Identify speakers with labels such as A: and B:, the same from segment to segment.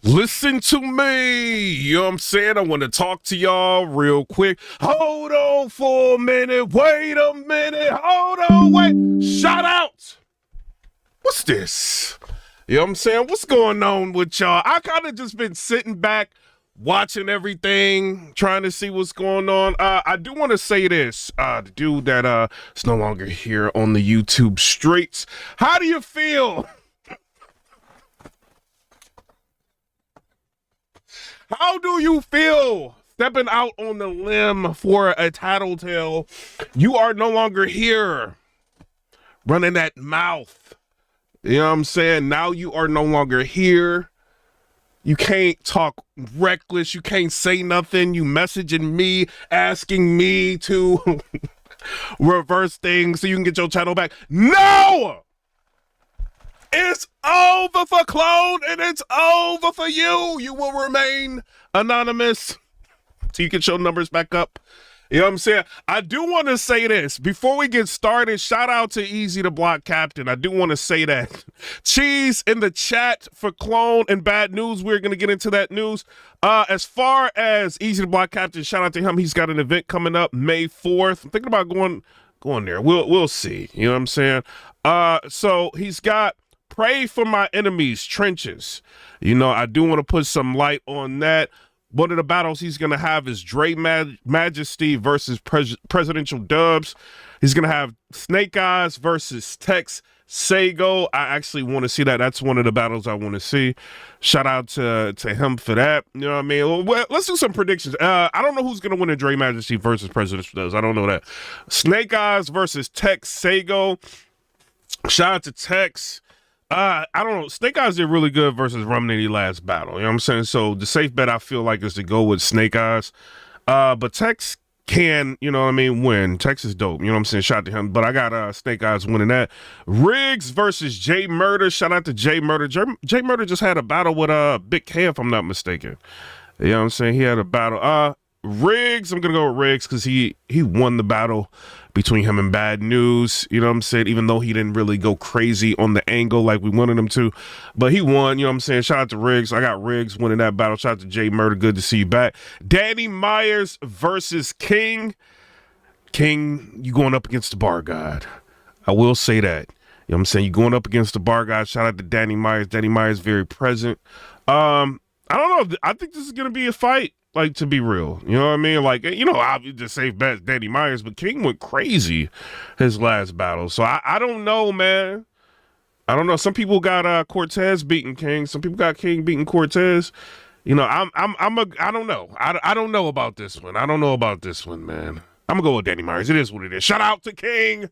A: Listen to me. You know what I'm saying? I want to talk to y'all real quick. Hold on for a minute. Wait a minute. Hold on. Wait. Shout out. What's this? You know what I'm saying? What's going on with y'all? I kind of just been sitting back, watching everything, trying to see what's going on. I do want to say this. The dude that is no longer here on the YouTube streets. How do you feel? How do you feel stepping out on the limb for a tattletale? You are no longer here running that mouth. You know what I'm saying? Now you are no longer here. You can't talk reckless. You can't say nothing. You messaging me, asking me to reverse things so you can get your channel back. No! It's over for Clone and it's over for you. You will remain anonymous till you get your numbers back up. You know what I'm saying? I do want to say this before we get started. Shout out to Eazy the Block Captain. I do want to say that. Cheese in the chat for Clone and Bad News. We're going to get into that news. As far as Eazy the Block Captain, shout out to him. He's got an event coming up May 4th. I'm thinking about going there. We'll see. You know what I'm saying? So he's got Pray for My Enemies, Trenches. You know, I do want to put some light on that. One of the battles he's going to have is Dre Majesty versus Presidential Dubs. He's going to have Snake Eyes versus Tex Sago. I actually want to see that. That's one of the battles I want to see. Shout out to him for that. You know what I mean? Well, let's do some predictions. I don't know who's going to win in Dre Majesty versus Presidential Dubs. I don't know that. Snake Eyes versus Tex Sago. Shout out to Tex. I don't know. Snake Eyes did really good versus Rum Nitty last battle. You know what I'm saying? So the safe bet I feel like is to go with Snake Eyes. But Tex can, you know what I mean, win. Tex is dope. You know what I'm saying? Shout out to him. But I got Snake Eyes winning that. Riggs versus J Murder. Shout out to J Murder. J Murder just had a battle with Big K, if I'm not mistaken. You know what I'm saying? He had a battle. Riggs, I'm gonna go with Riggs because he won the battle between him and Bad News. You know what I'm saying? Even though he didn't really go crazy on the angle like we wanted him to, but he won. You know what I'm saying? Shout out to Riggs. I got Riggs winning that battle. Shout out to Jay Murder. Good to see you back. Danny Myers versus King. King, you going up against the Bar God. I will say that. You know what I'm saying? You going up against the Bar God. Shout out to Danny Myers. Danny Myers very present. I don't know. I think this is gonna be a fight. Like, to be real, you know what I mean? Like, you know, obviously the safe bet is Danny Myers, but King went crazy his last battle. So I don't know, man. I don't know. Some people got Cortez beating King. Some people got King beating Cortez. You know, I don't know. I don't know about this one. I don't know about this one, man. I'm gonna go with Danny Myers. It is what it is. Shout out to King.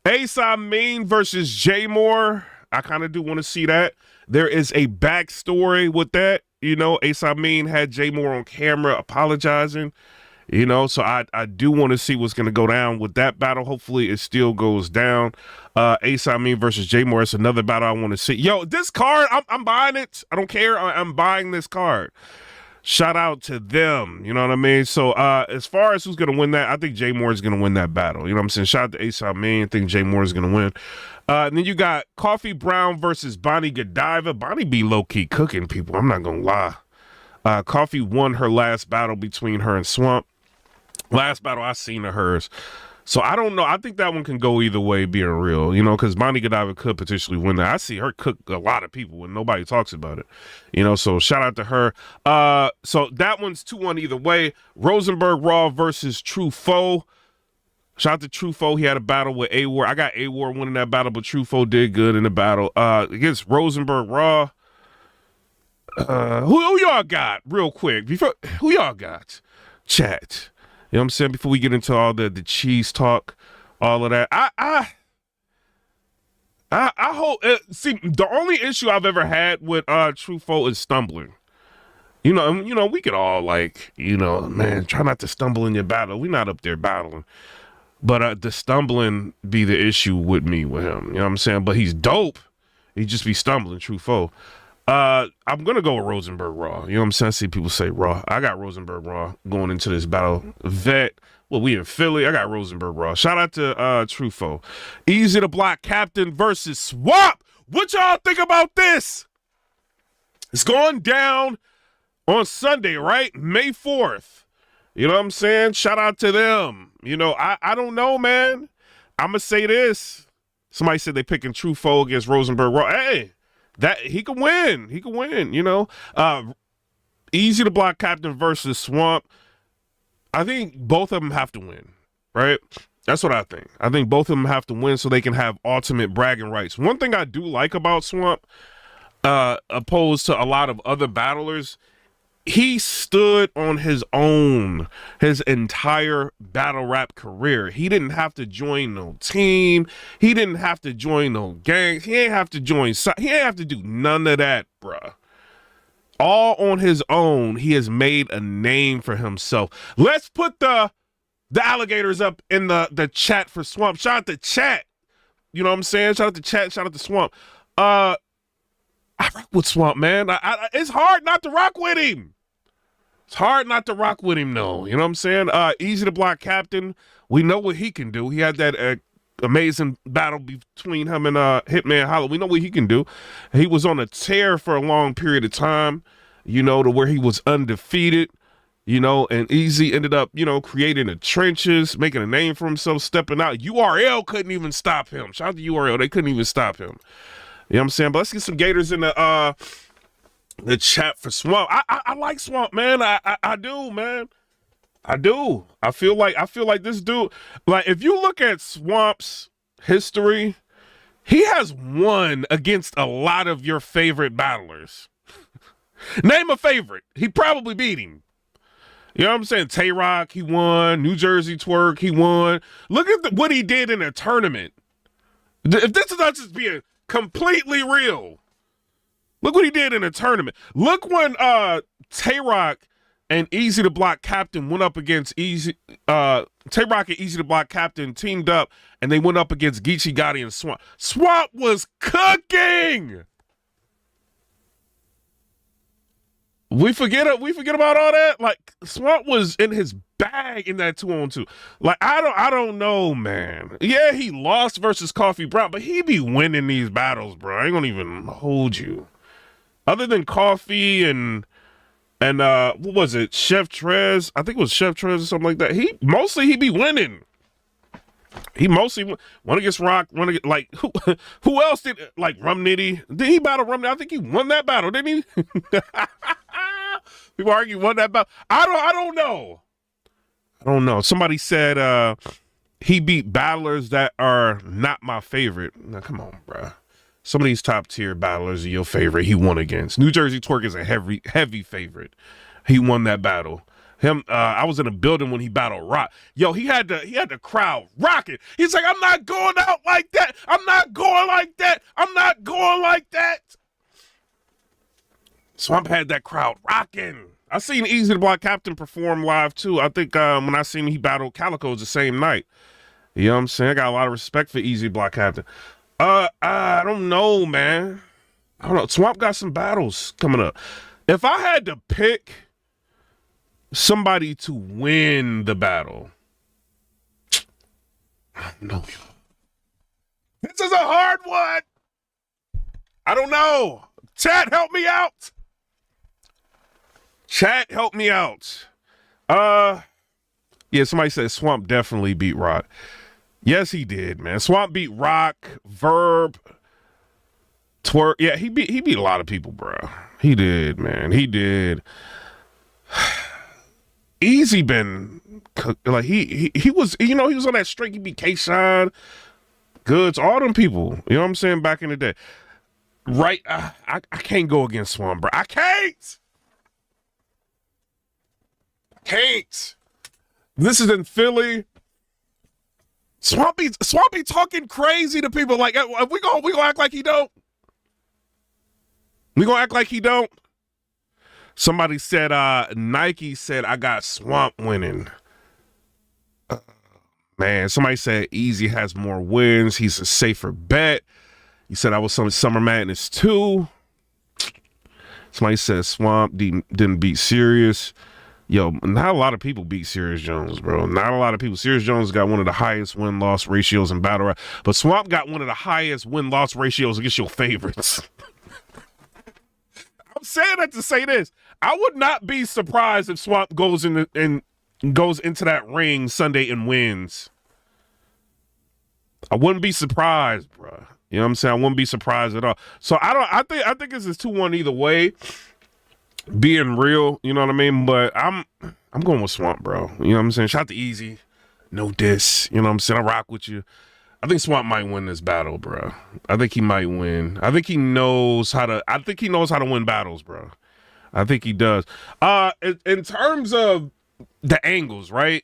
A: Ace versus J Moore. I kind of do want to see that. There is a backstory with that. You know, Ace had J Moore on camera apologizing, you know, so I do want to see what's going to go down with that battle. Hopefully it still goes down. Ace versus J Moore. It's another battle I want to see. Yo, this card, I'm buying it. I don't care. I'm buying this card. Shout out to them. You know what I mean? So as far as who's going to win that, I think J Moore is going to win that battle. You know what I'm saying? Shout out to Ace I think J Moore is going to win. And then you got Coffee Brown versus Bonnie Godiva. Bonnie be low-key cooking people. I'm not going to lie. Coffee won her last battle between her and Swamp. Last battle I seen of hers. So I don't know. I think that one can go either way, being real, you know, because Bonnie Godiva could potentially win that. I see her cook a lot of people and nobody talks about it, you know, so shout out to her. So that one's 2-1 either way. Rosenberg Raw versus True Foe. Shout out to True Foe. He had a battle with A-War. I got A-War winning that battle, but True Foe did good in the battle. Against Rosenberg Raw. Who y'all got real quick? Who y'all got? Chat. You know what I'm saying? Before we get into all the cheese talk, all of that. I hope, see, the only issue I've ever had with True Foe is stumbling. You know, we could all like, you know, man, try not to stumble in your battle. We're not up there battling. But the stumbling be the issue with me with him. You know what I'm saying? But he's dope. He just be stumbling, True Foe. I'm going to go with Rosenberg Raw. You know what I'm saying? I see people say Raw. I got Rosenberg Raw going into this battle. Vet. Well, we in Philly. I got Rosenberg Raw. Shout out to True Foe. Eazy the Block Captain versus Swamp. What y'all think about this? It's going down on Sunday, right? May 4th. You know what I'm saying? Shout out to them. You know, I don't know, man. I'm going to say this. Somebody said they picking True Foe against Rosenberg. Hey, that he can win. He can win, you know. Eazy the Block Captain versus Swamp. I think both of them have to win, right? That's what I think. I think both of them have to win so they can have ultimate bragging rights. One thing I do like about Swamp, opposed to a lot of other battlers, he stood on his own his entire battle rap career. He didn't have to join no team. He didn't have to join no gangs. He ain't have to join. He ain't have to do none of that, bruh. All on his own, he has made a name for himself. Let's put the alligators up in the chat for Swamp. Shout out to chat. You know what I'm saying? Shout out to chat. Shout out to Swamp. I rock with Swamp, man. It's hard not to rock with him. It's hard not to rock with him, though. You know what I'm saying? Eazy the Block Captain. We know what he can do. He had that amazing battle between him and Hitman Holla. We know what he can do. He was on a tear for a long period of time, you know, to where he was undefeated, you know, and Eazy ended up, you know, creating the trenches, making a name for himself, stepping out. URL couldn't even stop him. Shout out to URL. They couldn't even stop him. You know what I'm saying? But let's get some gators in the chat for Swamp. I like Swamp, man. I do, man. I do. I feel like this dude, like if you look at Swamp's history, he has won against a lot of your favorite battlers. Name a favorite. He probably beat him. You know what I'm saying? Tay-Rock, he won. New Jersey Twerk, he won. Look at what he did in a tournament. If this is not just being completely real, look what he did in a tournament. Look when Tay-Rock and Eazy the Block Captain went up against Eazy. Tay-Rock and Eazy the Block Captain teamed up, and they went up against Geechee Gotti and Swamp. Swamp was cooking. We forget about all that. Like Swamp was in his bag in that 2-on-2. Like I don't know, man. Yeah, he lost versus Coffee Brown, but he be winning these battles, bro. I ain't gonna even hold you. Other than Coffee and what was it, Chef Trez? I think it was Chef Trez or something like that. He be winning. He mostly won against Rock, like who else did, like Rum Nitty? Did he battle Rum Nitty? I think he won that battle, didn't he? People argue won that battle. I don't know. I don't know. Somebody said he beat battlers that are not my favorite. Now come on, bro. Some of these top tier battlers are your favorite. He won against. New Jersey Twerk is a heavy favorite. He won that battle. Him, I was in a building when he battled Rock. Yo, he had the crowd rocking. He's like, I'm not going out like that. I'm not going like that. I'm not going like that. Swamp had that crowd rocking. I seen Eazy the Block Captain perform live too. I think when I seen he battled Calicoe the same night. You know what I'm saying? I got a lot of respect for Eazy the Block Captain. I don't know, man. I don't know. Swamp got some battles coming up. If I had to pick somebody to win the battle, I don't know. This is a hard one. I don't know. Chat, help me out. Chat, help me out. Yeah, somebody said Swamp definitely beat Rock. Yes, he did, man. Swamp beat Rock, Verb, Twerk. Yeah, he beat a lot of people, bro. He did, man. He did. Eazy been like he was, you know, he was on that streak. He beat K-Shine, Goods, all them people. You know what I'm saying? Back in the day, right? I can't go against Swamp, bro. I can't. This is in Philly. Swampy talking crazy to people. Like we gonna act like he don't. We gonna act like he don't. Somebody said Nike said I got Swamp winning. Man, somebody said Eazy has more wins. He's a safer bet. He said I was some Summer Madness too. Somebody said Swamp didn't beat Serious. Yo, not a lot of people beat Serious Jones, bro. Not a lot of people. Serious Jones got one of the highest win-loss ratios in battle rap, but Swamp got one of the highest win-loss ratios against your favorites. saying that to say this. I would not be surprised if Swamp goes into that ring Sunday and wins. I wouldn't be surprised, bro. You know what I'm saying? I wouldn't be surprised at all. So I think it's 2-1 either way. Being real, you know what I mean? But I'm going with Swamp, bro. You know what I'm saying? Shout out to Eazy. No diss. You know what I'm saying? I rock with you. I think Swamp might win this battle, bro. I think he might win. I think he knows how to win battles, bro. I think he does. In terms of the angles, right?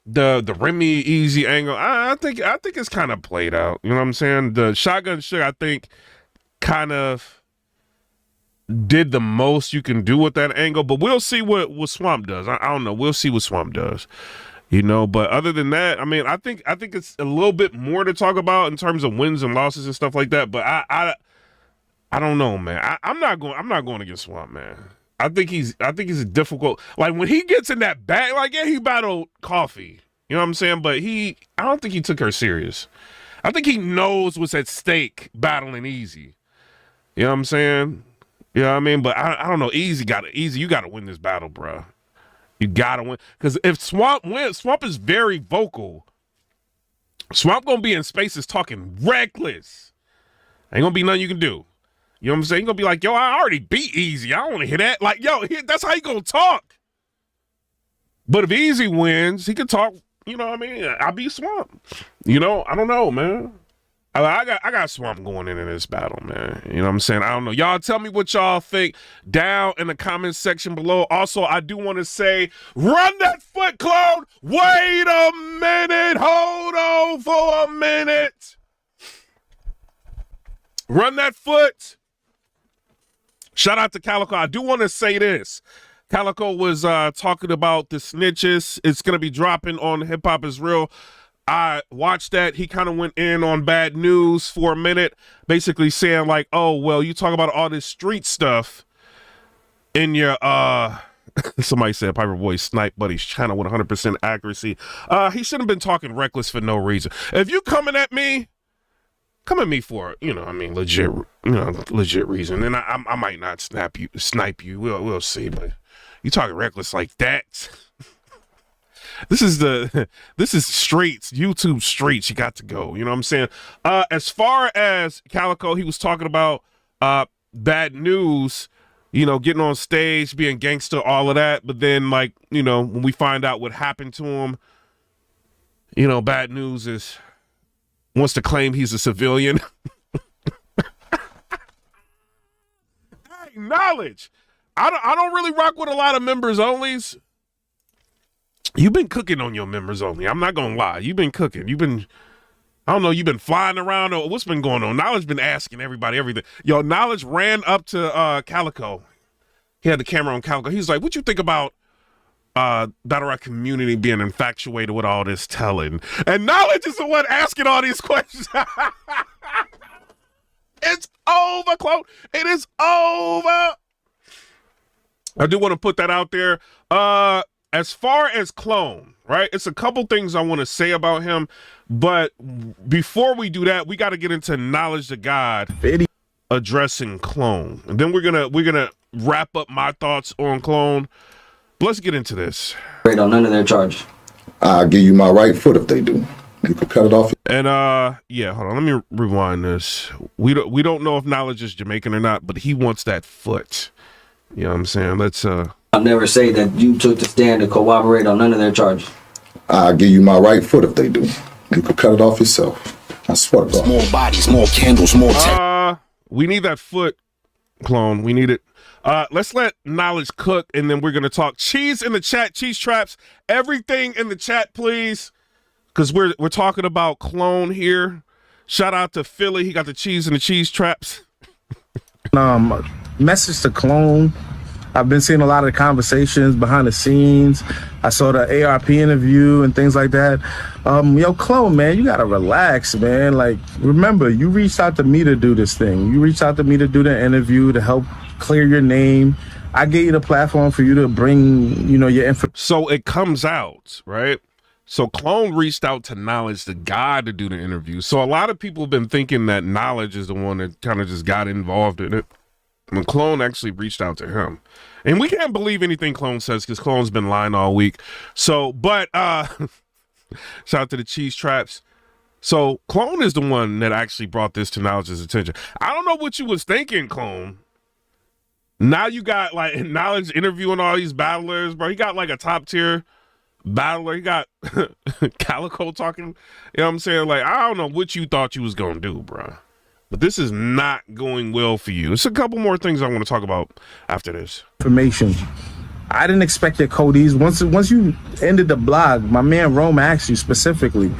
A: The Remy Eazy angle, I think it's kind of played out. You know what I'm saying? The Shotgun Suge, I think, kind of did the most you can do with that angle, but we'll see what Swamp does. I don't know. We'll see what Swamp does. You know, but other than that, I mean, I think it's a little bit more to talk about in terms of wins and losses and stuff like that. But I don't know, man. I'm not going against Swamp, man. I think he's difficult. Like when he gets in that bag, like yeah, he battled Coffee. You know what I'm saying? But I don't think he took her serious. I think he knows what's at stake battling Eazy. You know what I'm saying? You know what I mean? But I don't know. Eazy, you gotta win this battle, bro. You gotta win. Because if Swamp wins, Swamp is very vocal. Swamp gonna be in spaces talking reckless. Ain't gonna be nothing you can do. You know what I'm saying? You're going to be like, yo, I already beat Eazy. I don't want to hear that. Like, yo, that's how you going to talk. But if Eazy wins, he can talk, you know what I mean? I beat Swamp. You know, I don't know, man. I got Swamp going into this battle, man. You know what I'm saying? I don't know. Y'all tell me what y'all think down in the comment section below. Also, I do want to say, run that foot, clone. Wait a minute. Hold on for a minute. Run that foot. Shout out to Calicoe. I do want to say this. Calicoe was talking about the snitches. It's going to be dropping on Hip Hop Is Real. I watched that. He kind of went in on Bad News for a minute, basically saying like, oh, well, you talk about all this street stuff in your, somebody said PIPERBOY snipe, but he's channel with 100% accuracy. He shouldn't have been talking reckless for no reason. If you coming at me, come at me for, you know, I mean, legit reason. And I might not snipe you. We'll see. But you talking reckless like that. This is streets, YouTube streets. You got to go. You know what I'm saying? As far as Calicoe, he was talking about Bad News, you know, getting on stage, being gangster, all of that. But then, like, you know, when we find out what happened to him, you know, Bad News wants to claim he's a civilian. Hey, knowledge. I don't really rock with a lot of members onlys. You've been cooking on your members only. I'm not gonna lie. You've been cooking. I don't know, you've been flying around or what's been going on. Knowledge been asking everybody everything. Yo, Knowledge ran up to Calicoe. He had the camera on Calicoe. He was like, what you think about battle rap community being infatuated with all this telling? And Knowledge is the one asking all these questions. It's over, Clone. It is over. I do want to put that out there. As far as Clone, right? It's a couple things I want to say about him, but before we do that, we got to get into Knowledge to God addressing Clone, and then we're gonna wrap up my thoughts on Clone. Let's get into this.
B: Right on none of their charge.
C: I'll give you my right foot if they do. You can cut it off.
A: And yeah, hold on. Let me rewind this. We don't know if Knowledge is Jamaican or not, but he wants that foot. You know what I'm saying? Let's
B: I'll never say that you took the stand to cooperate on none of their charge.
C: I'll give you my right foot if they do. You can cut it off yourself. I swear to God.
D: More bodies, more candles, more tech.
A: We need that foot, Clone. We need it. Let's let Knowledge cook, and then we're gonna talk. Cheese in the chat, cheese traps, everything in the chat, please. Cause we're talking about Clone here. Shout out to Philly. He got the cheese and the cheese traps.
E: Message to Clone. I've been seeing a lot of the conversations behind the scenes. I saw the ARP interview and things like that. Yo, Clone, man, you gotta relax, man. Like, remember, you reached out to me to do this thing. You reached out to me to do the interview to help clear your name. I gave you the platform for you to bring, you know, your info.
A: So it comes out, right? So Clone reached out to Knowledge, the guy, to do the interview. So a lot of people have been thinking that Knowledge is the one that kind of just got involved in it. when Clone actually reached out to him. And we can't believe anything Clone says because Clone's been lying all week. So, but shout out to the Cheese Traps. So Clone is the one that actually brought this to Knowledge's attention. I don't know what you was thinking, Clone. Now you got like Knowledge interviewing all these battlers, bro. He got like a top tier battler. He got Calicoe talking. You know what I'm saying? Like, I don't know what you thought you was going to do, bro. But this is not going well for you. It's a couple more things I want to talk about after this.
E: Information. I didn't expect your codes. Once you ended the blog, my man Rome asked you specifically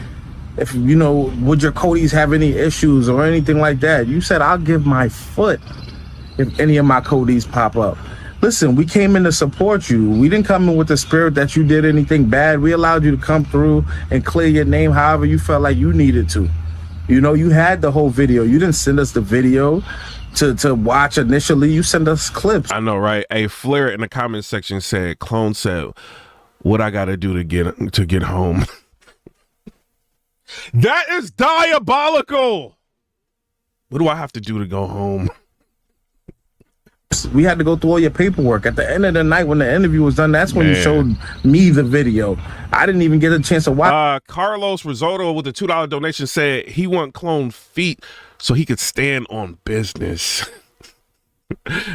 E: if, you know, would your codes have any issues or anything like that. You said, I'll give my foot if any of my codes pop up. Listen, we came in to support you. We didn't come in with the spirit that you did anything bad. We allowed you to come through and clear your name however you felt like you needed to. You know, you had the whole video. You didn't send us the video to watch initially. You sent us clips.
A: I know, right? A Flair in the comment section said, Clone said, what I got to do to get home. That is diabolical. What do I have to do to go home?
E: We had to go through all your paperwork. At the end of the night when the interview was done, that's when you showed me the video. I didn't even get a chance to watch.
A: Carlos Risotto with a $2 donation said he want Clone feet so he could stand on business.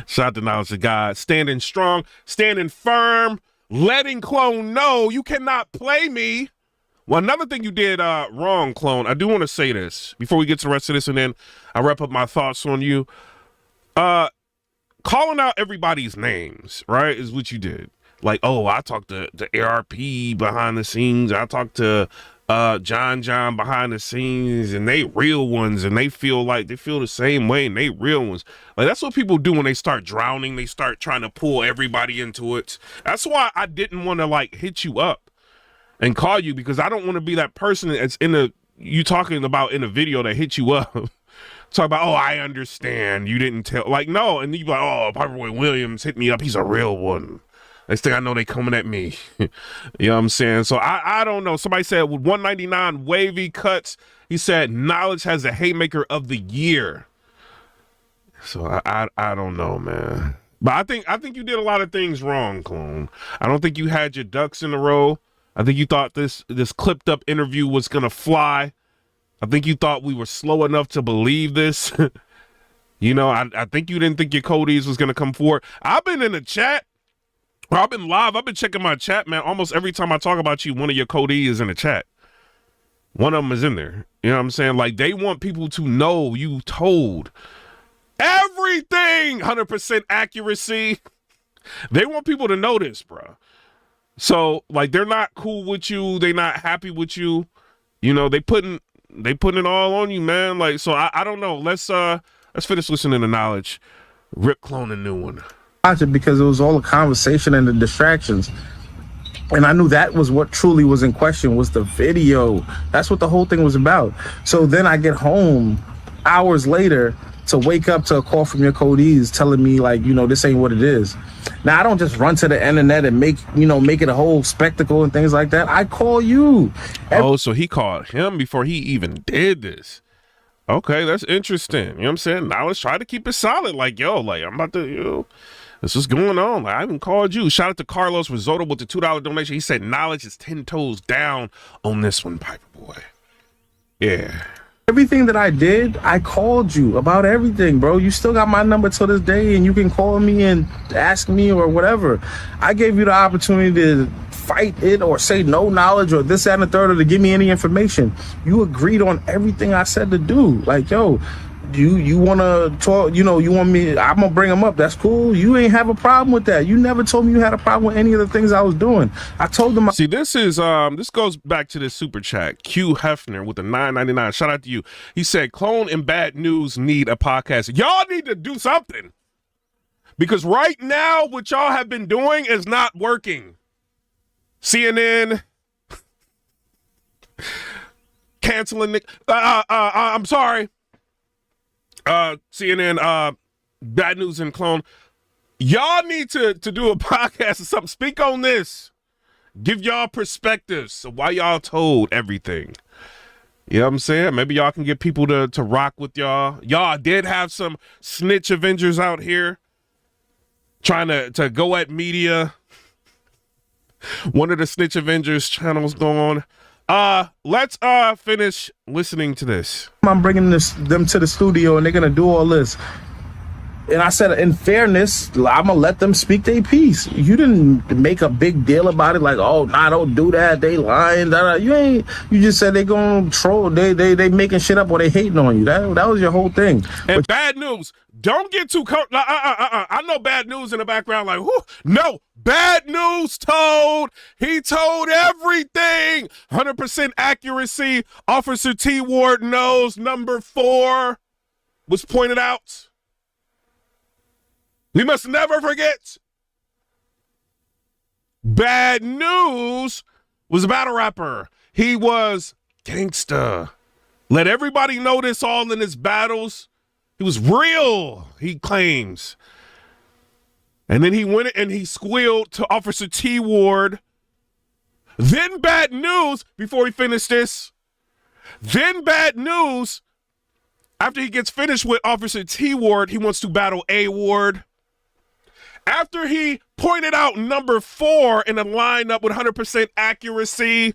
A: Shout out to Knowledge of God. Standing strong, standing firm, letting Clone know you cannot play me. Well, another thing you did wrong, Clone. I do want to say this before we get to the rest of this, and then I wrap up my thoughts on you. Calling out everybody's names, right, is what you did. Like, oh, I talked to ARP behind the scenes. I talked to John behind the scenes, and they real ones, and they feel the same way, and they real ones. Like, that's what people do when they start drowning. They start trying to pull everybody into it. That's why I didn't want to, like, hit you up and call you, because I don't want to be that person that's you talking about in a video that hit you up. Talk about, oh, I understand. You didn't tell. Like, no. And you be like, oh, PIPERBOY Williams hit me up. He's a real one. Next thing I know, they coming at me. You know what I'm saying? So I don't know. Somebody said with 199 wavy cuts, he said Knowledge has a haymaker of the year. So I don't know, man. But I think you did a lot of things wrong, Clone. I don't think you had your ducks in a row. I think you thought this clipped up interview was gonna fly. I think you thought we were slow enough to believe this. You know, I think you didn't think your codes was going to come forward. I've been in the chat. I've been live. I've been checking my chat, man. Almost every time I talk about you, one of your codes is in the chat. One of them is in there. You know what I'm saying? Like, they want people to know you told everything. 100% accuracy. They want people to know this, bro. So, like, they're not cool with you. They're not happy with you. You know, they putting it all on you, man. Like, so I don't know. Let's finish listening to Knowledge. Rip Clone a new one.
E: Watch it because it was all a conversation and the distractions. And I knew that was what truly was in question, was the video. That's what the whole thing was about. So then I get home hours later to wake up to a call from your codes telling me, like, you know, this ain't what it is. Now, I don't just run to the internet and make it a whole spectacle and things like that. I call you.
A: Oh, so he called him before he even did this. Okay, that's interesting. You know what I'm saying? Now let's try to keep it solid. Like, yo, like, I'm about to, you know, this is going on. Like, I haven't called you. Shout out to Carlos Risotto with the $2 donation. He said Knowledge is 10 toes down on this one, PIPERBOY. Yeah.
E: Everything that I did, I called you about everything, bro. You still got my number till this day, and you can call me and ask me or whatever. I gave you the opportunity to fight it or say no Knowledge or this, that, and the third, or to give me any information. You agreed on everything I said to do. Like, yo, you want to talk, you know, you want me, I'm going to bring them up. That's cool. You ain't have a problem with that. You never told me you had a problem with any of the things I was doing. I told them.
A: See, this is, this goes back to this super chat. Q Hefner with the $9.99. Shout out to you. He said, Clone and Bad News need a podcast. Y'all need to do something. Because right now, what y'all have been doing is not working. CNN canceling Nick. I'm sorry. CNN, Bad News and Clone. Y'all need to do a podcast or something. Speak on this. Give y'all perspectives of why y'all told everything. You know what I'm saying? Maybe y'all can get people to rock with y'all. Y'all did have some snitch Avengers out here. trying to go at media. One of the Snitch Avengers channels going on. Let's finish listening to this.
E: I'm bringing them to the studio and they're gonna do all this. And I said, in fairness, I'm gonna let them speak their piece. You didn't make a big deal about it, like, oh, nah, don't do that. They lying. You just said they gonna troll. They making shit up or they hating on you. That was your whole thing.
A: And bad news. Don't get too. I know bad news in the background. Like, whoo, no. Bad news told. He told everything. 100% accuracy. Officer T. Ward knows. Number 4 was pointed out. We must never forget. Bad News was a battle rapper. He was gangsta. Let everybody know this all in his battles. He was real, he claims. And then he went and he squealed to Officer T. Ward. Then Bad News, before he finished this. Then Bad News, after he gets finished with Officer T. Ward, he wants to battle A. Ward. After he pointed out number 4 in a lineup with 100% accuracy,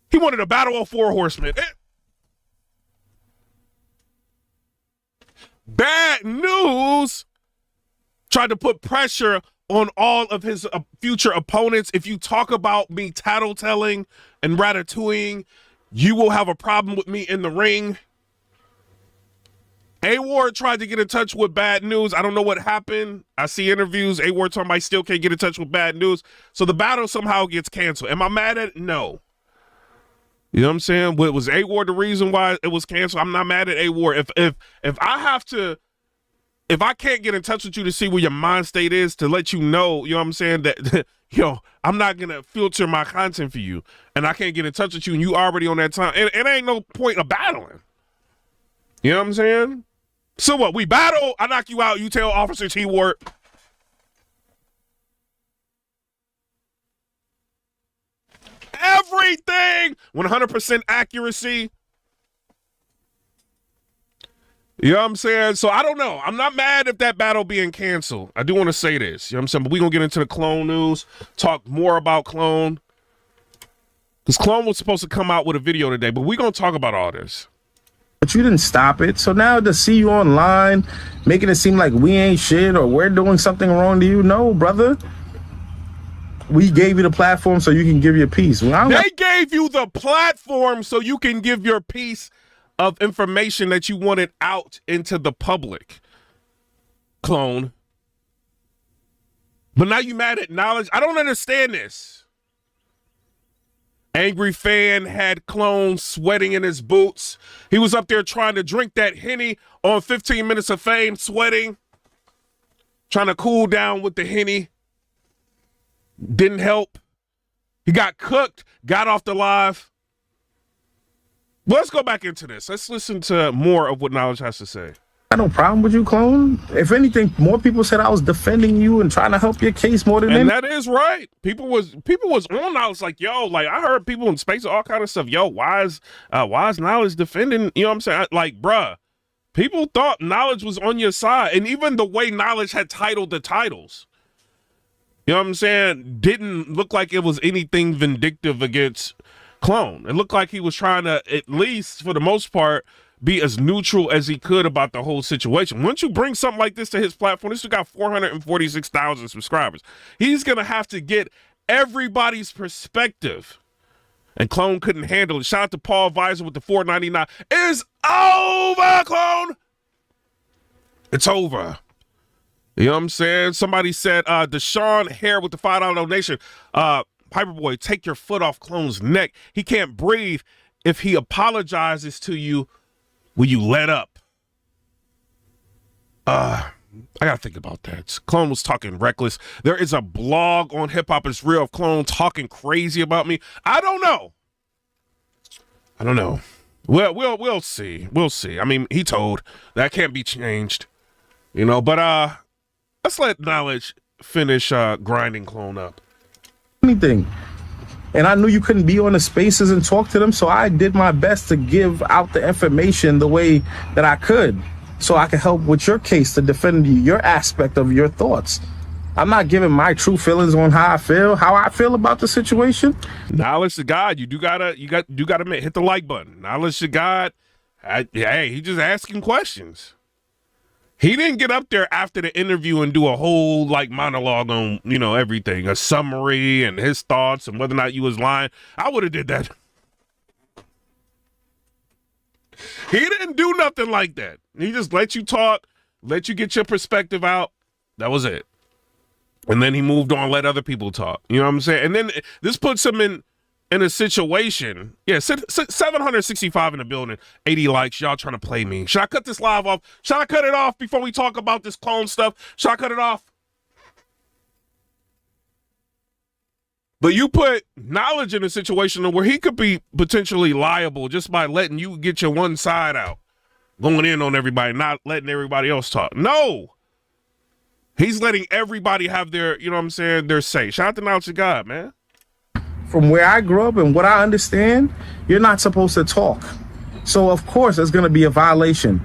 A: he wanted to battle of 4 horsemen. Bad News tried to put pressure on all of his future opponents. If you talk about me tattletelling and ratatouilleing, you will have a problem with me in the ring. A. Ward tried to get in touch with Bad News. I don't know what happened. I see interviews. A. Ward talking about still can't get in touch with Bad News. So the battle somehow gets canceled. Am I mad at it? No. You know what I'm saying? Was A. Ward the reason why it was canceled? I'm not mad at A. Ward. If I can't get in touch with you to see where your mind state is, to let you know, you know what I'm saying, that I'm not gonna filter my content for you, and I can't get in touch with you, and you already on that time, it ain't no point of battling. You know what I'm saying? So what? We battle, I knock you out, you tell Officer T. Ward. Everything 100% accuracy. You know what I'm saying? So I don't know. I'm not mad if that battle being canceled. I do want to say this. You know what I'm saying? But we're going to get into the Clone news, talk more about Clone. Because Clone was supposed to come out with a video today, but we're going to talk about all this.
E: But you didn't stop it. So now to see you online, making it seem like we ain't shit or we're doing something wrong to you. No, brother. We gave you the platform so you can give your piece.
A: They gave you the platform so you can give your piece of information that you wanted out into the public, Clone. But now you mad at Knowledge? I don't understand this. Angry fan had Clone sweating in his boots. He was up there trying to drink that Henny on 15 Minutes of Fame, sweating, trying to cool down with the Henny. Didn't help. He got cooked, got off the live. Well, let's go back into this. Let's listen to more of what Knowledge has to say.
E: I have no problem with you, Clone. If anything, more people said I was defending you and trying to help your case more than
A: anything. And that is right. People was on Knowledge like, yo, like I heard people in space all kind of stuff. Yo, why is Knowledge defending? You know what I'm saying? Like, bruh, people thought Knowledge was on your side, and even the way Knowledge had titled the titles, you know what I'm saying, didn't look like it was anything vindictive against Clone. It looked like he was trying to, at least for the most part, be as neutral as he could about the whole situation. Once you bring something like this to his platform, this has got 446,000 subscribers. He's going to have to get everybody's perspective. And Clone couldn't handle it. Shout out to Paul Visor with the $4.99. It's over, Clone. It's over. You know what I'm saying? Somebody said, Deshaun Hare with the $5 donation. PIPERBOY, take your foot off Clone's neck. He can't breathe. If he apologizes to you, will you let up? I gotta think about that. Clone was talking reckless. There is a blog on Hip Hop Is Real of Clone talking crazy about me. I don't know. Well, we'll see. We'll see. I mean, he told that can't be changed, you know. But let's let Knowledge finish grinding Clone up.
E: Anything. And I knew you couldn't be on the spaces and talk to them, so I did my best to give out the information the way that I could. so I can help with your case to defend your aspect of your thoughts. I'm not giving my true feelings on how I feel about the situation.
A: Knowledge to God. You gotta hit the like button. Knowledge to God. Hey, he just asking questions. He didn't get up there after the interview and do a whole like monologue on, you know, everything, a summary and his thoughts and whether or not you was lying. I would have did that. He didn't do nothing like that. He just let you talk, let you get your perspective out. That was it. And then he moved on, let other people talk. You know what I'm saying? And then this puts him in a situation. Yeah, 765 in the building, 80 likes. Y'all trying to play me. Should I cut this live off? Should I cut it off before we talk about this clone stuff? Should I cut it off? But you put Knowledge in a situation where he could be potentially liable just by letting you get your one side out, going in on everybody, not letting everybody else talk. No. He's letting everybody have their, you know what I'm saying, their say. Shout out to Knowledge to God, man.
E: From where I grew up and what I understand, you're not supposed to talk. So, of course, there's going to be a violation.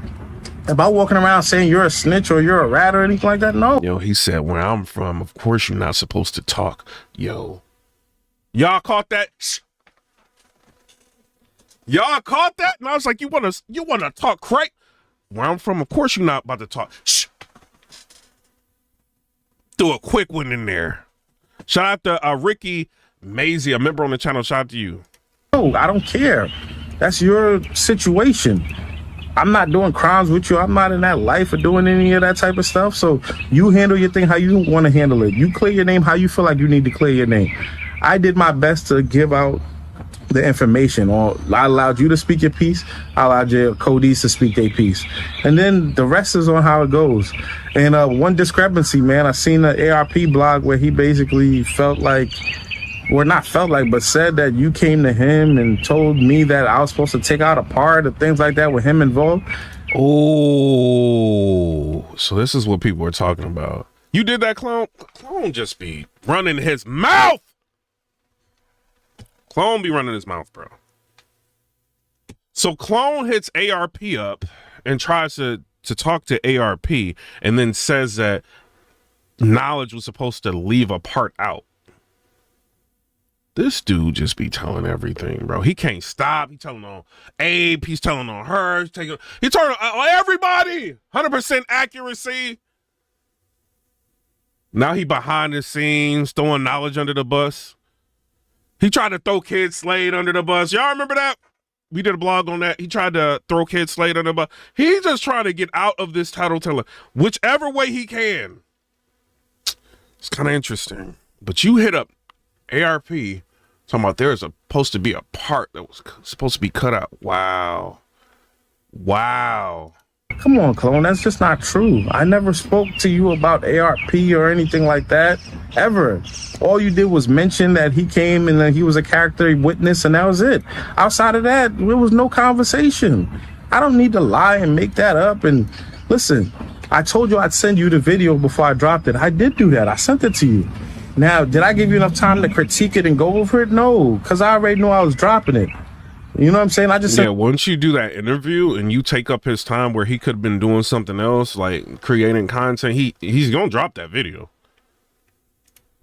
E: About walking around saying you're a snitch or you're a rat or anything like that, no.
A: Yo, he said, where I'm from, of course you're not supposed to talk. Yo. Y'all caught that? Y'all caught that? And I was like, you wanna talk crack? Where I'm from, of course you're not about to talk. Shh. Threw a quick one in there. Shout out to Ricky Mazy, a member on the channel. Shout out to you.
E: No, I don't care. That's your situation. I'm not doing crimes with you. I'm not in that life of doing any of that type of stuff. So you handle your thing how you want to handle it. You clear your name how you feel like you need to clear your name. I did my best to give out the information. I allowed you to speak your piece. I allowed your codees to speak their piece. And then the rest is on how it goes. And one discrepancy, man, I seen an ARP blog where he basically felt like, or not felt like, but said that you came to him and told me that I was supposed to take out a part of things like that with him involved.
A: Oh, so this is what people are talking about. You did that, Clone? Clone just be running his mouth. Clone be running his mouth, bro. So Clone hits ARP up and tries to talk to ARP and then says that Knowledge was supposed to leave a part out. This dude just be telling everything, bro. He can't stop. He's telling on Abe. He's telling on her. He's telling on everybody. 100% accuracy. Now he behind the scenes throwing Knowledge under the bus. He tried to throw Kid Slade under the bus. Y'all remember that? We did a blog on that. He tried to throw Kid Slade under the bus. He's just trying to get out of this title teller whichever way he can. It's kind of interesting. But you hit up ARP talking about there's supposed to be a part that was supposed to be cut out. Wow.
E: Come on, Clone, that's just not true. I never spoke to you about ARP or anything like that, ever. All you did was mention that he came and that he was a character witness, and that was it. Outside of that, there was no conversation. I don't need to lie and make that up. And listen, I told you I'd send you the video before I dropped it. I did do that. I sent it to you. Now, did I give you enough time to critique it and go over it? No, because I already knew I was dropping it. You know what I'm saying? I just said,
A: once you do that interview and you take up his time where he could have been doing something else, like creating content, he's gonna drop that video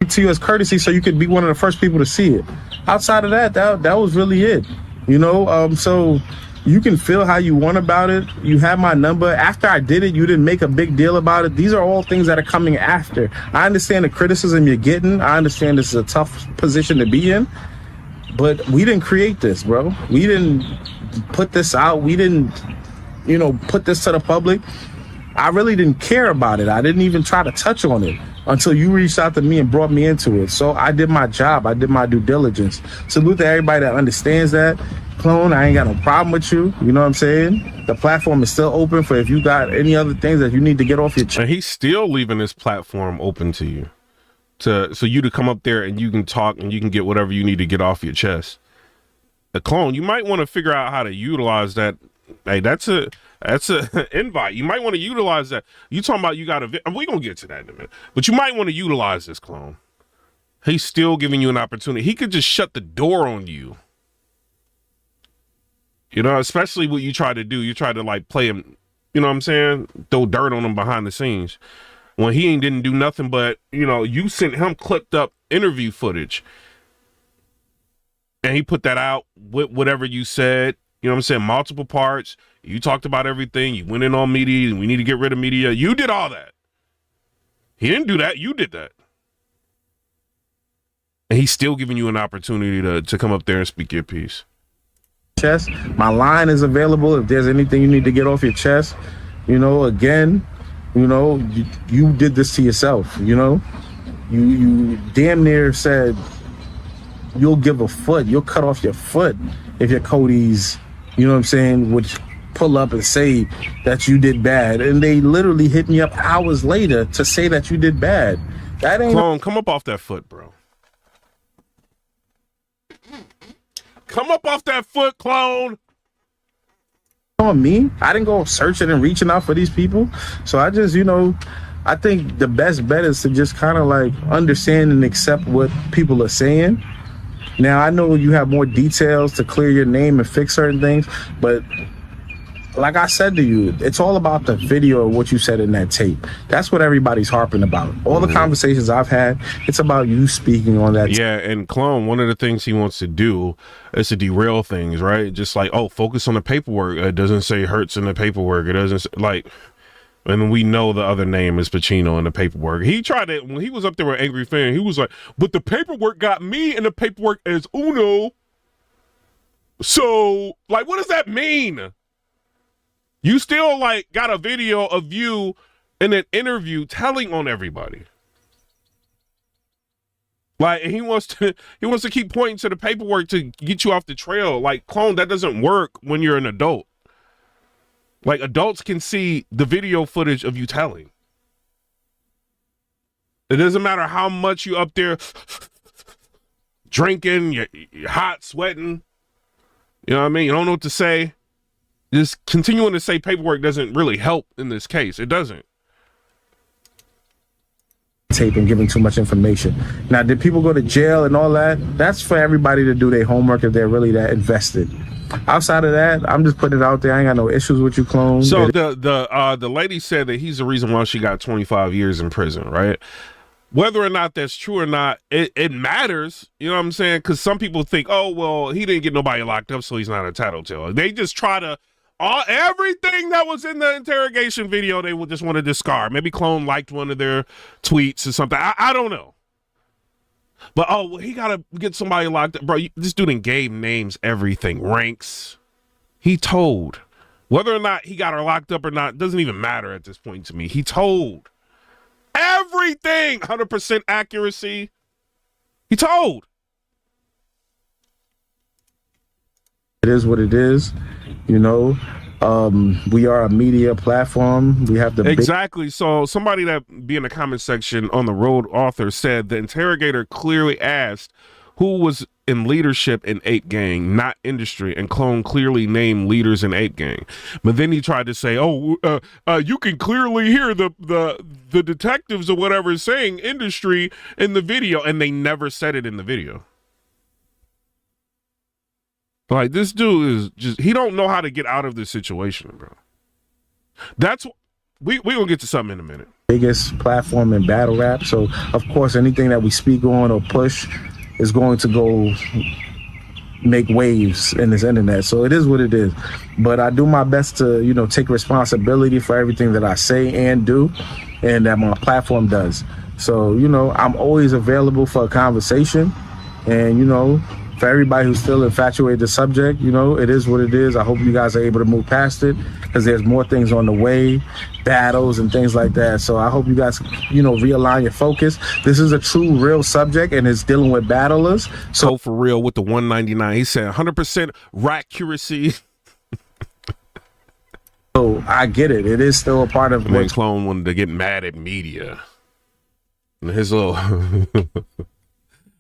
E: to you as courtesy so you could be one of the first people to see it. Outside of that was really it. You know, so you can feel how you want about it. You have my number. After I did it, you didn't make a big deal about it. These are all things that are coming after. I understand the criticism you're getting. I understand this is a tough position to be in. But we didn't create this, bro. We didn't put this out. We didn't, put this to the public. I really didn't care about it. I didn't even try to touch on it until you reached out to me and brought me into it. So I did my job. I did my due diligence. Salute to everybody that understands that. Clone, I ain't got no problem with you. You know what I'm saying? The platform is still open for if you got any other things that you need to get off your chest.
A: And he's still leaving his platform open to you. So you to come up there and you can talk and you can get whatever you need to get off your chest. The Clone, you might want to figure out how to utilize that. Hey, that's a invite. You might want to utilize that. You talking about you got we're gonna get to that in a minute. But you might want to utilize this, Clone. He's still giving you an opportunity. He could just shut the door on you. You know, especially what you try to do. You try to like play him you know what I'm saying, throw dirt on him behind the scenes when he didn't do nothing but, you know, you sent him clipped up interview footage and he put that out with whatever you said, you know what I'm saying, multiple parts. You talked about everything. You went in on media and we need to get rid of media. You did all that. He didn't do that. You did that. And he's still giving you an opportunity to come up there and speak your piece.
E: Chest. My line is available if there's anything you need to get off your chest. You know, again, you know, you did this to yourself, you know. You damn near said you'll give a foot, you'll cut off your foot if your Cody's, you know what I'm saying, would pull up and say that you did bad. And they literally hit me up hours later to say that you did bad. That ain't...
A: Clone, come up off that foot, bro. Come up off that foot, clone.
E: On me, I didn't go searching and reaching out for these people. So I just, you know, I think the best bet is to just kind of like understand and accept what people are saying. Now, I know you have more details to clear your name and fix certain things, but like I said to you, it's all about the video of what you said in that tape. That's what everybody's harping about. All the conversations I've had, it's about you speaking on that.
A: Yeah, and Clone, one of the things he wants to do is to derail things, right? Just like, oh, focus on the paperwork. It doesn't say Hurts in the paperwork. It doesn't, like, and we know the other name is Pacino in the paperwork. He tried it when he was up there with Angry Fan. He was like, but the paperwork got me in the paperwork as Uno. So, like, what does that mean? You still like got a video of you in an interview telling on everybody. Like, he wants to keep pointing to the paperwork to get you off the trail. Like, Clone, that doesn't work when you're an adult. Like, adults can see the video footage of you telling. It doesn't matter how much you up there drinking, you're hot, sweating. You know what I mean? You don't know what to say. Just continuing to say paperwork doesn't really help in this case. It doesn't.
E: Tape and giving too much information. Now, did people go to jail and all that? That's for everybody to do their homework if they're really that invested. Outside of that, I'm just putting it out there. I ain't got no issues with you, Clone.
A: So the lady said that he's the reason why she got 25 years in prison, right? Whether or not that's true or not, it matters. You know what I'm saying? Because some people think, oh, well, he didn't get nobody locked up, so he's not a tattletale. They just try to everything that was in the interrogation video, they would just want to discard. Maybe Clone liked one of their tweets or something. I don't know. But, oh, well, he got to get somebody locked up. Bro, this dude gave names, everything, ranks. He told. Whether or not he got her locked up or not doesn't even matter at this point to me. He told. Everything, 100% accuracy. He told.
E: It is what it is. You know, we are a media platform. We have the
A: exactly. So somebody that be in the comment section on the Road Author said the interrogator clearly asked who was in leadership in Ape Gang, not industry, and Clone clearly named leaders in Ape Gang. But then he tried to say, oh, you can clearly hear the detectives or whatever saying industry in the video, and they never said it in the video. Like, this dude is just, he don't know how to get out of this situation, bro. That's, we gonna get to something in a minute.
E: Biggest platform in battle rap. So, of course, anything that we speak on or push is going to go make waves in this internet. So it is what it is. But I do my best to, you know, take responsibility for everything that I say and do, and that my platform does. So, you know, I'm always available for a conversation, and, you know, for everybody who's still infatuated with the subject, you know, it is what it is. I hope you guys are able to move past it, because there's more things on the way, battles and things like that. So I hope you guys, you know, realign your focus. This is a true, real subject, and it's dealing with battlers.
A: So for real with the 199, he said 100% accuracy.
E: So I get it. It is still a part of
A: what Clone wanted to get mad at media. And his little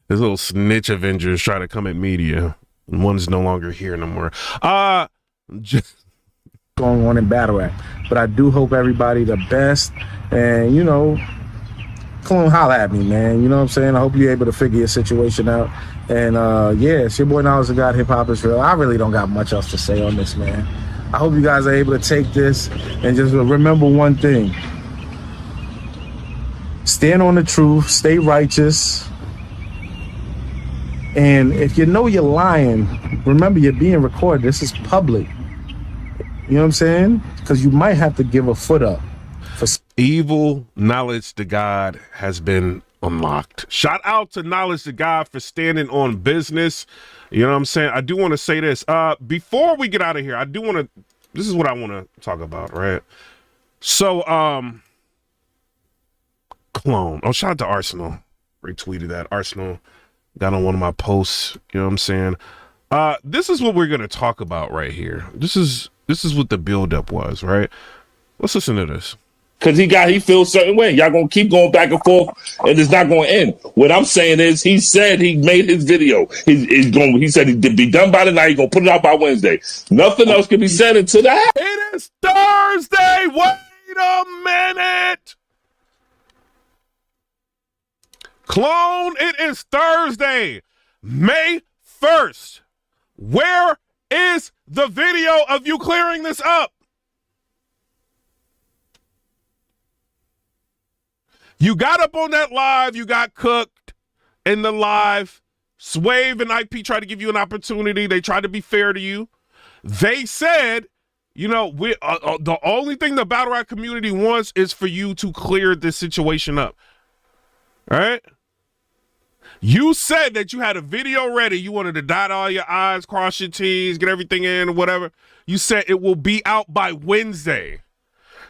A: his little snitch Avengers try to come at media, and one's no longer here no more. Just
E: going on in battle rap. But I do hope everybody the best, and, you know, Clone, holla at me, man. You know what I'm saying? I hope you're able to figure your situation out. And yeah, it's your boy Newz, the God. Hip hop is real. I really don't got much else to say on this, man. I hope you guys are able to take this and just remember one thing. Stand on the truth, stay righteous. And if you know you're lying, remember you're being recorded. This is public. You know what I'm saying? Because you might have to give a foot up.
A: Evil knowledge to God has been unlocked. Shout out to knowledge to God for standing on business. You know what I'm saying? I do want to say this. Before we get out of here, I do want to, this is what I want to talk about, right? So, Clone. Oh, shout out to Arsenal. Retweeted that. Arsenal got on one of my posts. You know what I'm saying? This is what we're going to talk about right here. This is what the buildup was, right? Let's listen to this.
F: Because he feels a certain way. Y'all gonna keep going back and forth, and it's not gonna end. What I'm saying is, he said he made his video. He said he'd be done by tonight. He's gonna put it out by Wednesday. Nothing else can be said until that.
A: It is Thursday. Wait a minute. Clone, it is Thursday, May 1st. Where is the video of you clearing this up? You got up on that live, you got cooked in the live. Swave and IP tried to give you an opportunity. They tried to be fair to you. They said, you know, the only thing the battle rap community wants is for you to clear this situation up. All right? You said that you had a video ready. You wanted to dot all your I's, cross your T's, get everything in or whatever. You said it will be out by Wednesday.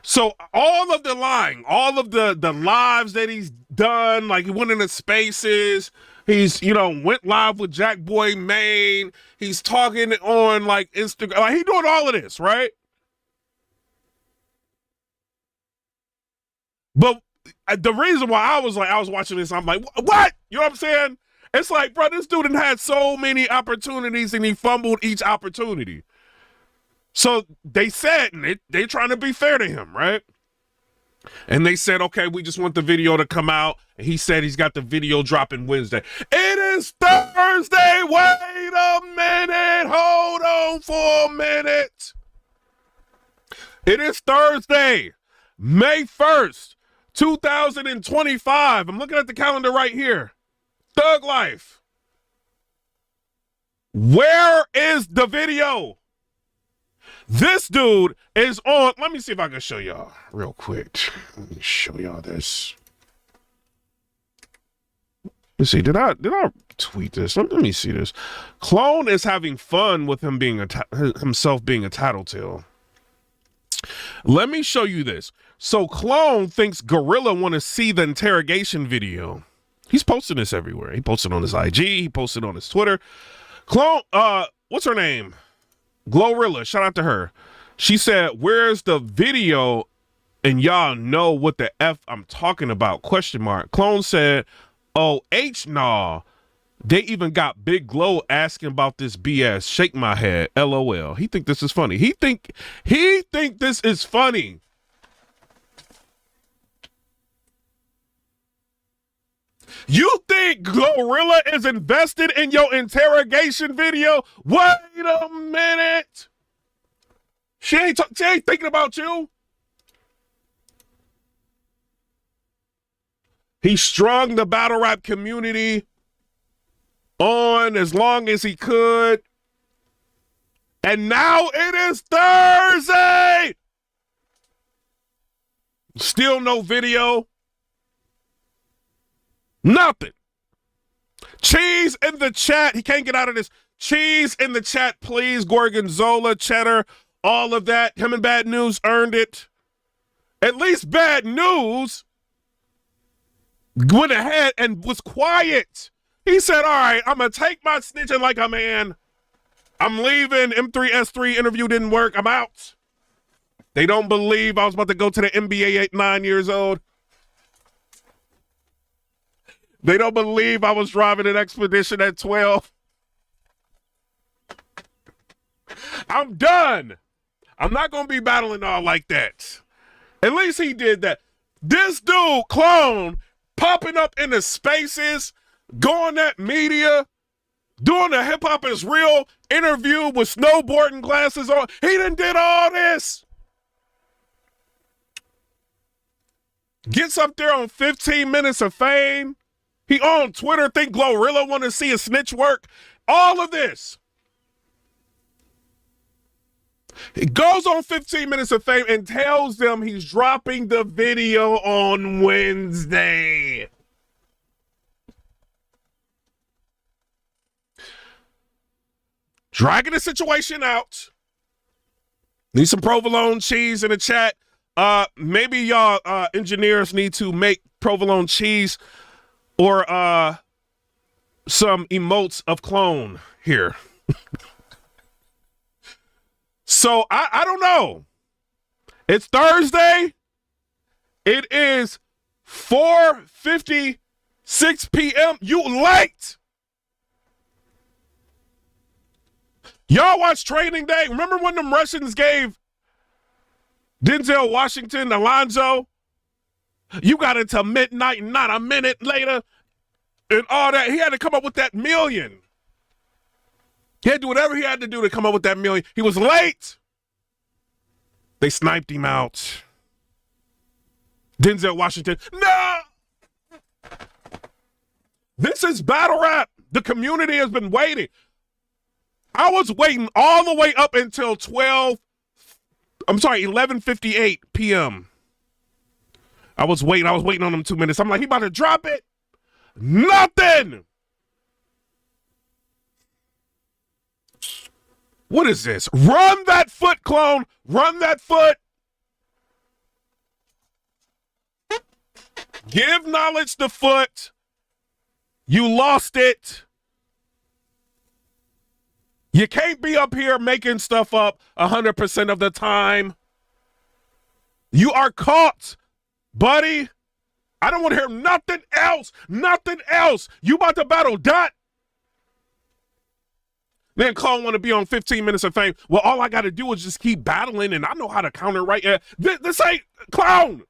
A: So all of the lying, all of the lives that he's done, like he went into spaces, he's, you know, went live with Jack Boy Maine, he's talking on like Instagram, like he doing all of this, right? But the reason why I was watching this, I'm like, what? You know what I'm saying? It's like, bro, this dude had so many opportunities and he fumbled each opportunity. So they said, and they're trying to be fair to him, right? And they said, okay, we just want the video to come out. And he said he's got the video dropping Wednesday. It is Thursday. Wait a minute. Hold on for a minute. It is Thursday, May 1st, 2025. I'm looking at the calendar right here. Thug Life. Where is the video? This dude is on. Let me see if I can show y'all real quick. Let me show y'all this. Let's see. Did I tweet this? Let me see this. Clone is having fun with him being himself being a tattletale. Let me show you this. So Clone thinks Gorilla want to see the interrogation video. He's posting this everywhere. He posted on his IG. He posted on his Twitter. Clone, what's her name? Glorilla, shout out to her. She said, where's the video? And y'all know what the F I'm talking about, question mark. Clone said, oh, nah. They even got Big Glow asking about this BS. Shake my head, LOL. He think this is funny. He think this is funny. You think Glorilla is invested in your interrogation video? Wait a minute. She ain't thinking about you. He strung the battle rap community on as long as he could. And now it is Thursday. Still no video. Nothing. Cheese in the chat. He can't get out of this. Cheese in the chat, please. Gorgonzola, cheddar, all of that. Him and Bad News earned it. At least Bad News went ahead and was quiet. He said, all right, I'm going to take my snitching like a man. I'm leaving. M3S3 interview didn't work. I'm out. They don't believe I was about to go to the NBA at 9 years old. They don't believe I was driving an Expedition at 12. I'm done. I'm not going to be battling all like that. At least he did that. This dude, Clone, popping up in the spaces, going at media, doing a hip hop is real interview with snowboarding glasses on. He done did all this. Gets up there on 15 Minutes of Fame. He on Twitter, think Glorilla want to see a snitch work. All of this. He goes on 15 Minutes of Fame and tells them he's dropping the video on Wednesday. Dragging the situation out. Need some provolone cheese in the chat. Maybe y'all engineers need to make provolone cheese or some emotes of clone here. So I don't know. It's Thursday. It is 4:56 p.m. You late. Y'all watch Training Day. Remember when them Russians gave Denzel Washington, Alonzo? You got into midnight, not a minute later, and all that. He had to come up with that million. He had to do whatever he had to do to come up with that million. He was late. They sniped him out. Denzel Washington, no! This is battle rap. The community has been waiting. I was waiting all the way up until 11:58 p.m. I was waiting on them 2 minutes. I'm like, he about to drop it. Nothing. What is this? Run that foot, clone. Run that foot. Give knowledge the foot. You lost it. You can't be up here making stuff up 100% of the time. You are caught, buddy. I don't want to hear nothing else. Nothing else. You about to battle Dot. Then Clone want to be on 15 Minutes of Fame. Well, all I got to do is just keep battling, and I know how to counter right. This ain't Clown.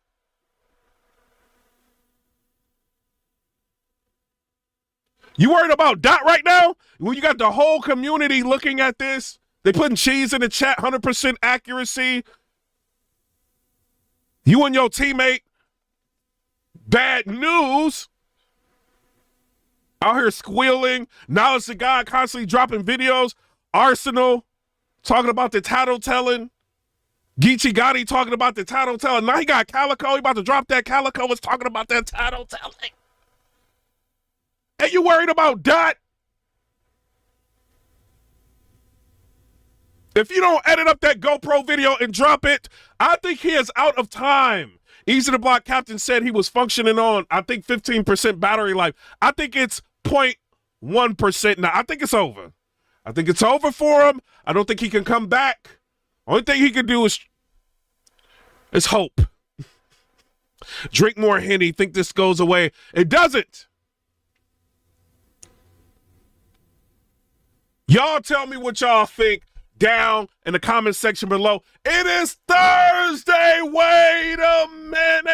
A: You worried about Dot right now? When you got the whole community looking at this, they putting cheese in the chat, 100% accuracy. You and your teammate, Bad News, out here squealing. Knowledge the guy constantly dropping videos. Arsenal talking about the tattletelling. Geechee Gotti talking about the tattletelling. Now he got Calicoe. He about to drop that. Calicoe was talking about that tattletelling. And you worried about Dot? If you don't edit up that GoPro video and drop it, I think he is out of time. Eazy the Block Captain said he was functioning on, I think, 15% battery life. I think it's 0.1% now. I think it's over. I think it's over for him. I don't think he can come back. Only thing he can do is hope. Drink more Henny, think this goes away. It doesn't. Y'all tell me what y'all think down in the comment section below. It is Thursday. Wait a minute.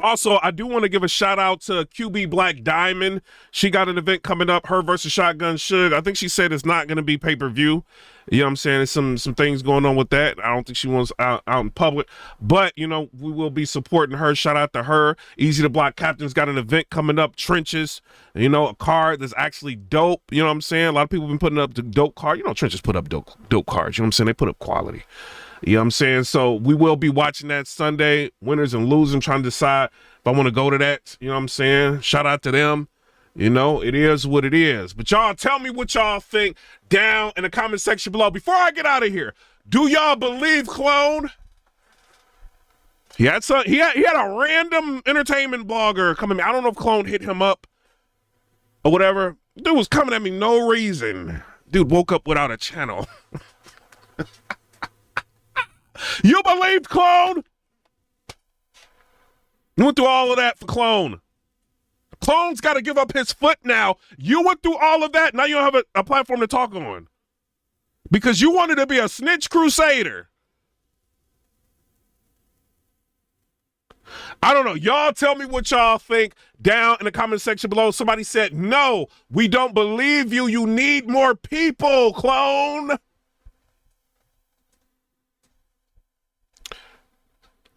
A: Also, I do want to give a shout out to QB Black Diamond. She got an event coming up, her versus Shotgun Suge. I think she said it's not going to be pay-per-view. You know what I'm saying? There's some things going on with that. I don't think she wants out in public. But, you know, we will be supporting her. Shout out to her. Eazy the Block Captain's got an event coming up, Trenches. You know, a card that's actually dope. You know what I'm saying? A lot of people have been putting up the dope card. You know, Trenches put up dope cards. You know what I'm saying? They put up quality. You know what I'm saying? So we will be watching that Sunday, winners and losing, trying to decide if I want to go to that. You know what I'm saying? Shout out to them. You know, it is what it is. But y'all tell me what y'all think down in the comment section below. Before I get out of here, do y'all believe Clone? He had a random entertainment blogger coming. I don't know if Clone hit him up or whatever. Dude was coming at me no reason. Dude woke up without a channel. You believed Clone? You went through all of that for Clone. Clone's got to give up his foot now. You went through all of that. Now you don't have a platform to talk on. Because you wanted to be a snitch crusader. I don't know. Y'all tell me what y'all think down in the comment section below. Somebody said, no, we don't believe you. You need more people, clone. A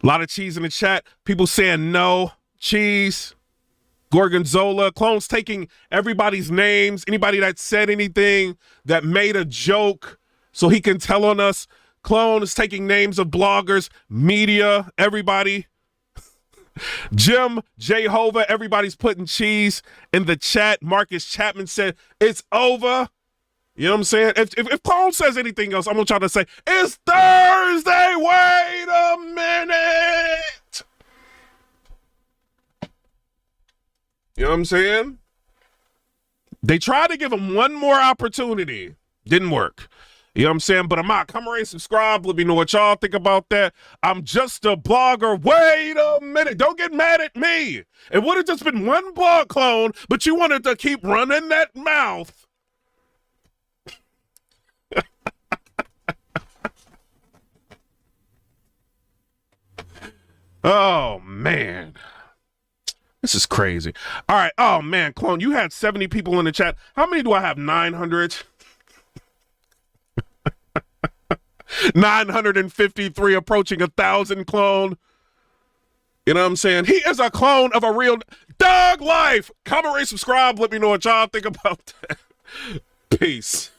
A: lot of cheese in the chat. People saying no. Cheese. Gorgonzola. Clone's taking everybody's names. Anybody that said anything, that made a joke, so he can tell on us. Clone is taking names of bloggers, media, everybody. Jim, Jehovah, everybody's putting cheese in the chat. Marcus Chapman said, it's over. You know what I'm saying? If Clone says anything else, I'm going to try to say, it's Thursday. Wait a minute. You know what I'm saying? They tried to give him one more opportunity. Didn't work. You know what I'm saying? But I'm out. Come rate, subscribe. Let me know what y'all think about that. I'm just a blogger. Wait a minute. Don't get mad at me. It would have just been one blog, Clone, but you wanted to keep running that mouth. Oh, man. This is crazy. All right. Oh, man, Clone, you had 70 people in the chat. How many do I have? 900? 953, approaching 1,000, Clone. You know what I'm saying? He is a clone of a real dog life. Comment, rate, subscribe. Let me know what y'all think about that. Peace.